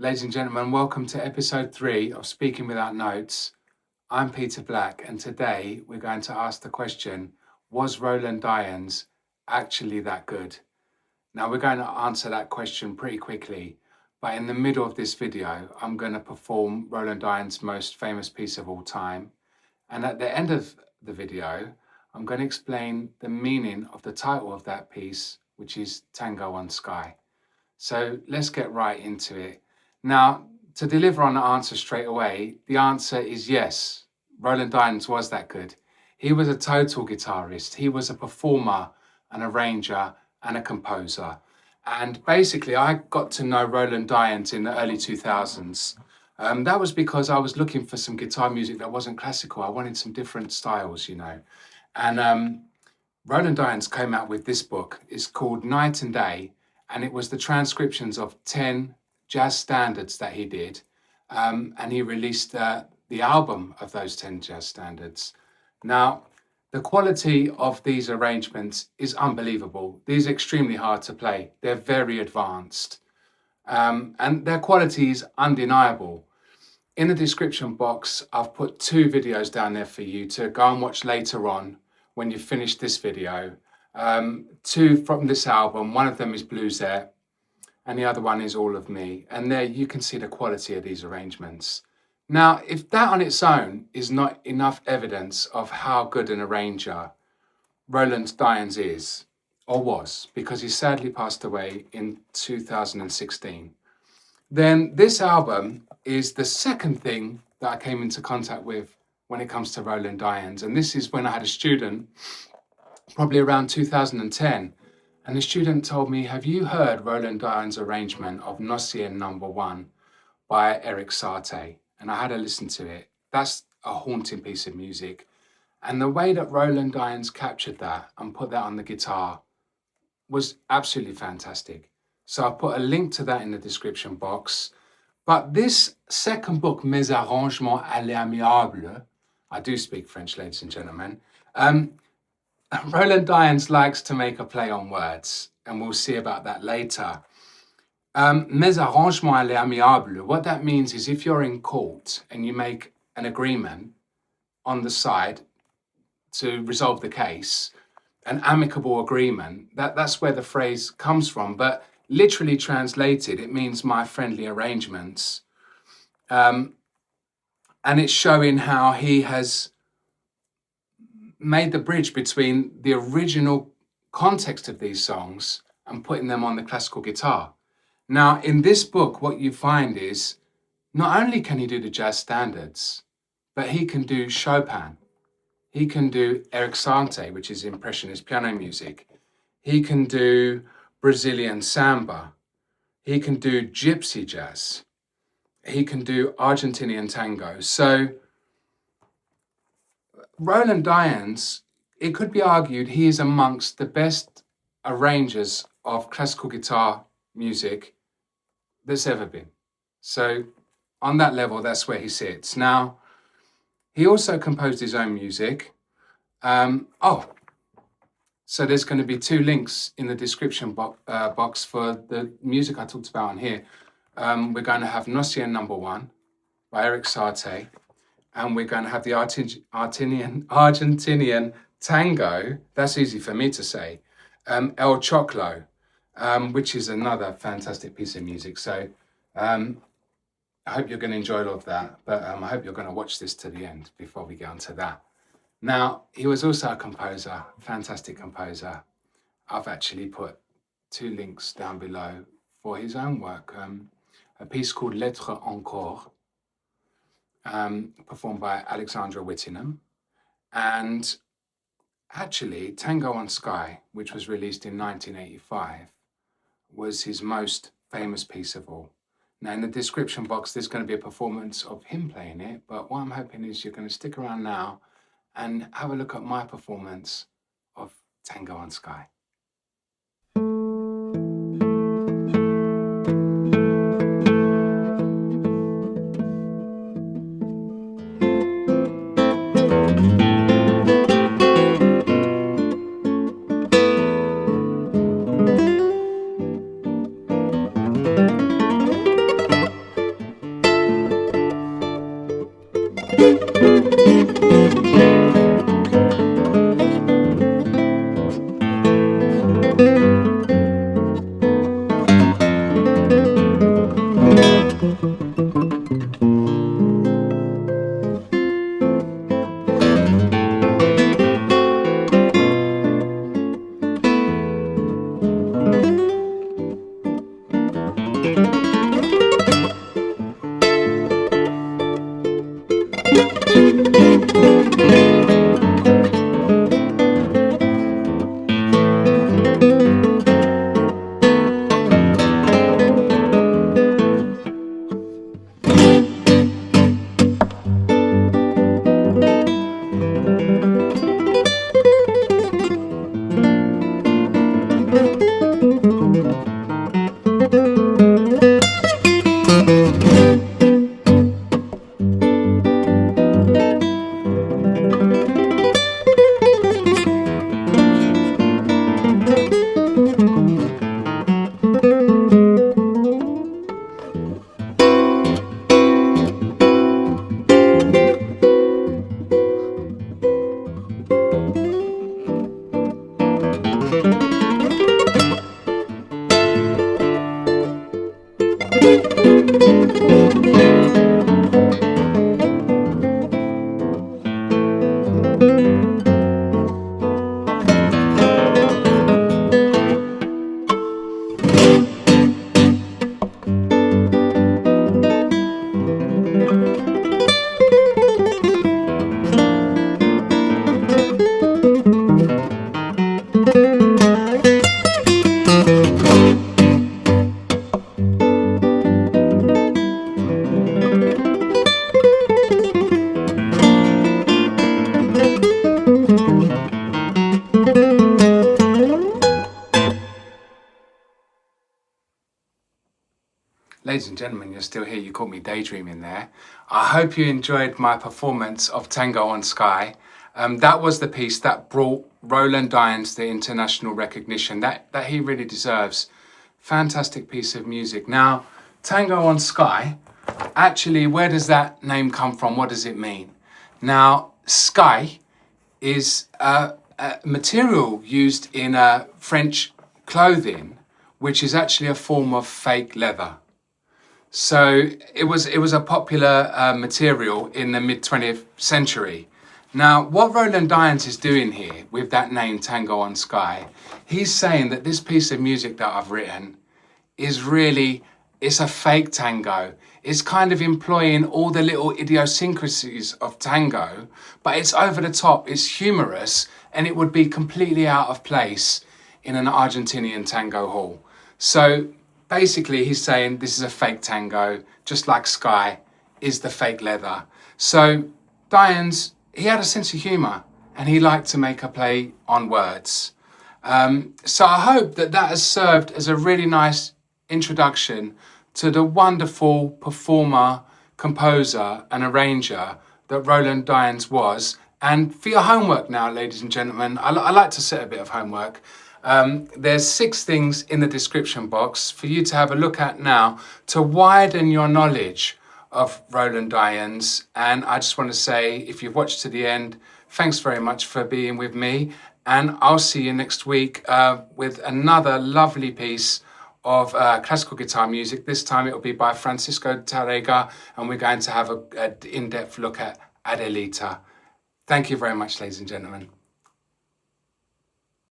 Ladies and gentlemen, welcome to episode 3 of Speaking Without Notes. I'm Peter Black, and today we're going to ask the question, was Roland Dyens actually that good? Now, we're going to answer that question pretty quickly, but in the middle of this video, I'm going to perform Roland Dyens' most famous piece of all time. And at the end of the video, I'm going to explain the meaning of the title of that piece, which is Tango En Skaï. So let's get right into it. Now, to deliver on the answer straight away, the answer is yes, Roland Dyens was that good. He was a total guitarist. He was a performer, an arranger, and a composer. And basically, I got to know Roland Dyens in the early 2000s. That was because I was looking for some guitar music that wasn't classical. I wanted some different styles, you know. And Roland Dyens came out with this book. It's called Night and Day, and it was the transcriptions of 10 jazz standards that he did. And he released the album of those 10 jazz standards. Now, the quality of these arrangements is unbelievable. These are extremely hard to play. They're very advanced. And their quality is undeniable. In the description box, I've put 2 videos down there for you to go and watch later on when you finish this video. 2 from this album. One of them is Bluesette, and the other one is All of Me. And there you can see the quality of these arrangements. Now, if that on its own is not enough evidence of how good an arranger Roland Dyens is, or was, because he sadly passed away in 2016, then this album is the second thing that I came into contact with when it comes to Roland Dyens. And this is when I had a student, probably around 2010, and the student told me, have you heard Roland Dyens' arrangement of Nossienne No. 1 by Ep03? And I had to listen to it. That's a haunting piece of music. And the way that Roland Dyens captured that and put that on the guitar was absolutely fantastic. So I've put a link to that in the description box. But this second book, Mes Arrangements à l'Amiable, I do speak French, ladies and gentlemen, Roland Dyens likes to make a play on words, and we'll see about that later. Mes arrangements à l'amiable, what that means is if you're in court and you make an agreement on the side to resolve the case, an amicable agreement, that's where the phrase comes from. But literally translated, it means my friendly arrangements. And it's showing how he has made the bridge between the original context of these songs and putting them on the classical guitar. Now, in this book, what you find is not only can he do the jazz standards, but he can do Chopin. He can do Eric Satie, which is impressionist piano music. He can do Brazilian samba. He can do gypsy jazz. He can do Argentinian tango. So Roland Dyens, it could be argued he is amongst the best arrangers of classical guitar music there's ever been. So on that level, that's where he sits. Now, he also composed his own music. So there's going to be 2 links in the description box for the music I talked about on here. We're going to have Nossienne No. 1 by Eric Satie, and we're going to have the Argentinian tango, that's easy for me to say, El Choclo, which is another fantastic piece of music. So I hope you're going to enjoy all of that, but I hope you're going to watch this to the end before we get onto that. Now, he was also a composer, fantastic composer. I've actually put 2 links down below for his own work. A piece called Lettres Encore, performed by Alexandra Whittingham. And actually, Tango En Skaï, which was released in 1985, was his most famous piece of all. Now, in the description box, there's going to be a performance of him playing it, but what I'm hoping is you're going to stick around now and have a look at my performance of Tango En Skaï. Ladies and gentlemen, you're still here. You caught me daydreaming there. I hope you enjoyed my performance of Tango En Skaï. That was the piece that brought Roland Dyens the international recognition that he really deserves. Fantastic piece of music. Now, Tango En Skaï, actually, where does that name come from? What does it mean? Now, Skaï is a material used in French clothing, which is actually a form of fake leather. So it was a popular material in the mid-20th century. Now, what Roland Dyens is doing here with that name Tango En Skaï, he's saying that this piece of music that I've written is really, it's a fake tango. It's kind of employing all the little idiosyncrasies of tango, but it's over the top, it's humorous, and it would be completely out of place in an Argentinian tango hall. So basically, he's saying this is a fake tango, just like Skaï is the fake leather. So Dyens, he had a sense of humour and he liked to make a play on words. So I hope that has served as a really nice introduction to the wonderful performer, composer and arranger that Roland Dyens was. And for your homework now, ladies and gentlemen, I like to set a bit of homework. There's 6 things in the description box for you to have a look at now to widen your knowledge of Roland Dyens. And I just want to say, if you've watched to the end, thanks very much for being with me. And I'll see you next week with another lovely piece of classical guitar music. This time it will be by Francisco Tárrega, and we're going to have an in-depth look at Adelita. Thank you very much, ladies and gentlemen.